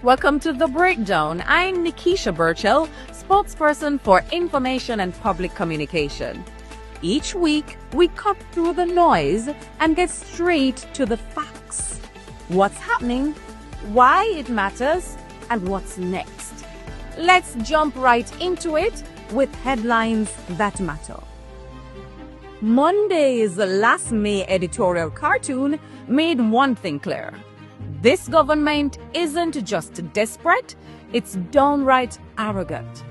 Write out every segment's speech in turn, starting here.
Welcome to The Breakdown. I'm Nekeisha Burchell, spokesperson for Information and Public Communication. Each week, we cut through the noise and get straight to the facts. What's happening, why it matters, and what's next. Let's jump right into it with headlines that matter. Monday's last May editorial cartoon made one thing clear. This government isn't just desperate, it's downright arrogant.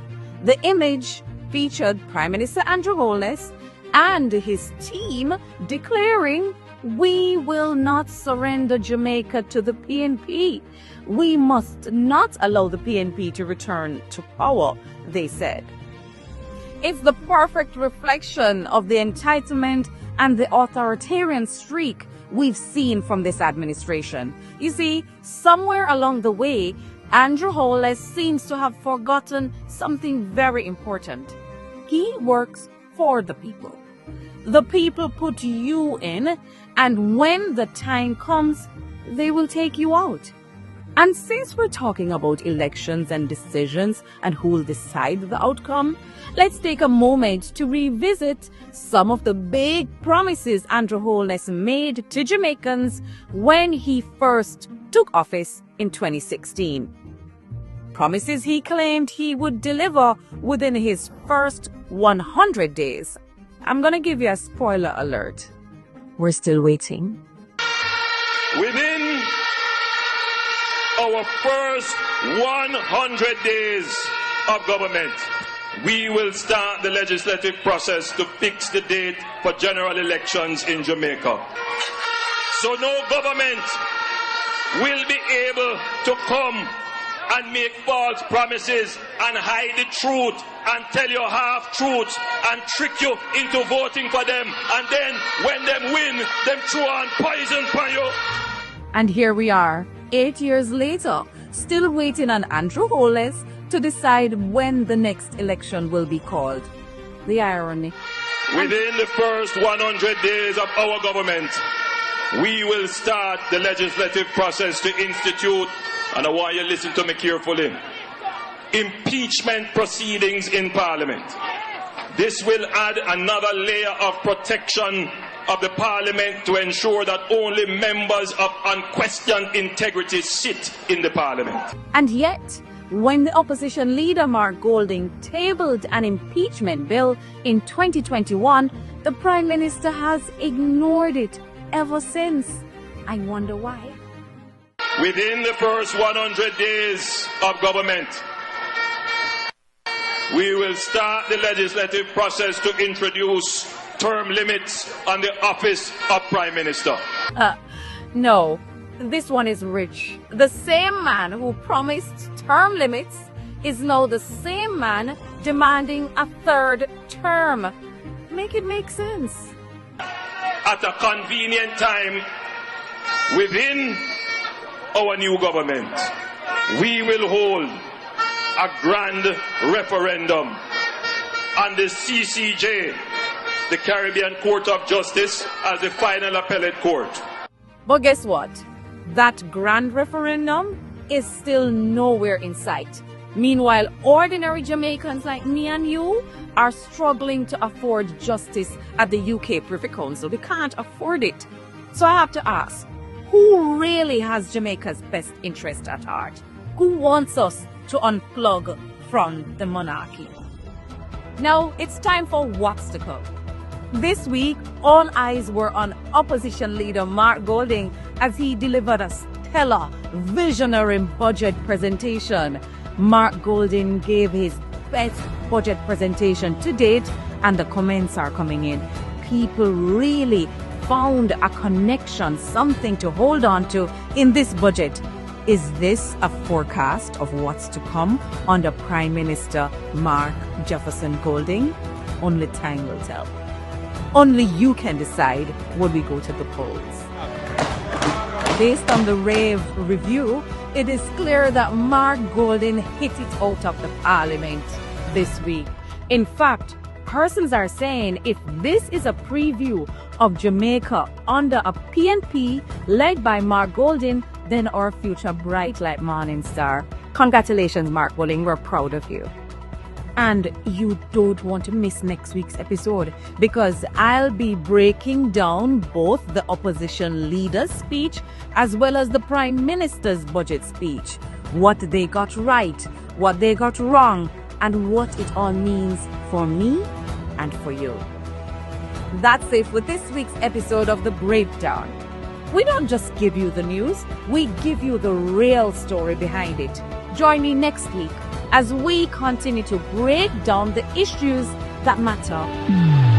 The image featured Prime Minister Andrew Holness and his team declaring, "We will not surrender Jamaica to the PNP. We must not allow the PNP to return to power," they said. It's the perfect reflection of the entitlement and the authoritarian streak we've seen from this administration. You see, somewhere along the way, Andrew Holness seems to have forgotten something very important. He works for the people. The people put you in, and when the time comes, they will take you out. And since we're talking about elections and decisions and who'll decide the outcome, let's take a moment to revisit some of the big promises Andrew Holness made to Jamaicans when he first took office in 2016. Promises he claimed he would deliver within his first 100 days. I'm going to give you a spoiler alert. We're still waiting. Within our first 100 days of government, we will start the legislative process to fix the date for general elections in Jamaica. So no government will be able to come and make false promises and hide the truth and tell you half-truths and trick you into voting for them, and then when them win, them throw on poison for you. And here we are, 8 years later, still waiting on Andrew Holness to decide when the next election will be called. The irony. Within the first 100 days of our government, we will start the legislative process to institute, and I want you to listen to me carefully, impeachment proceedings in Parliament. This will add another layer of protection of the Parliament to ensure that only members of unquestioned integrity sit in the Parliament. And yet, when the opposition leader Mark Golding tabled an impeachment bill in 2021, the Prime Minister has ignored it ever since. I wonder why. Within the first 100 days of government, we will start the legislative process to introduce term limits on the office of Prime Minister. No, this one is rich. The same man who promised term limits is now the same man demanding a third term. Make it make sense. At a convenient time within our new government, we will hold a grand referendum on the CCJ, the Caribbean Court of Justice, as the final appellate court. But guess what? That grand referendum is still nowhere in sight. Meanwhile, ordinary Jamaicans like me and you are struggling to afford justice at the UK Privy Council. We can't afford it. So I have to ask, who really has Jamaica's best interest at heart? Who wants us to unplug from the monarchy? Now it's time for what's to come. This week, all eyes were on opposition leader Mark Golding as he delivered a stellar, visionary budget presentation. Mark Golding gave his best budget presentation to date, and the comments are coming in. People really found a connection, something to hold on to in this budget. Is this a forecast of what's to come under Prime Minister Mark Jefferson Golding? Only time will tell. Only you can decide when we go to the polls. Based on the rave review, it is clear that Mark Golding hit it out of the Parliament this week. In fact, persons are saying if this is a preview of Jamaica under a PNP led by Mark Golding, then our future bright like morning star. Congratulations, Mark Bulling. We're proud of you. And you don't want to miss next week's episode, because I'll be breaking down both the opposition leader's speech as well as the Prime Minister's budget speech. What they got right, what they got wrong, and what it all means for me and for you. That's it for this week's episode of The Breakdown. We don't just give you the news, we give you the real story behind it. Join me next week as we continue to break down the issues that matter.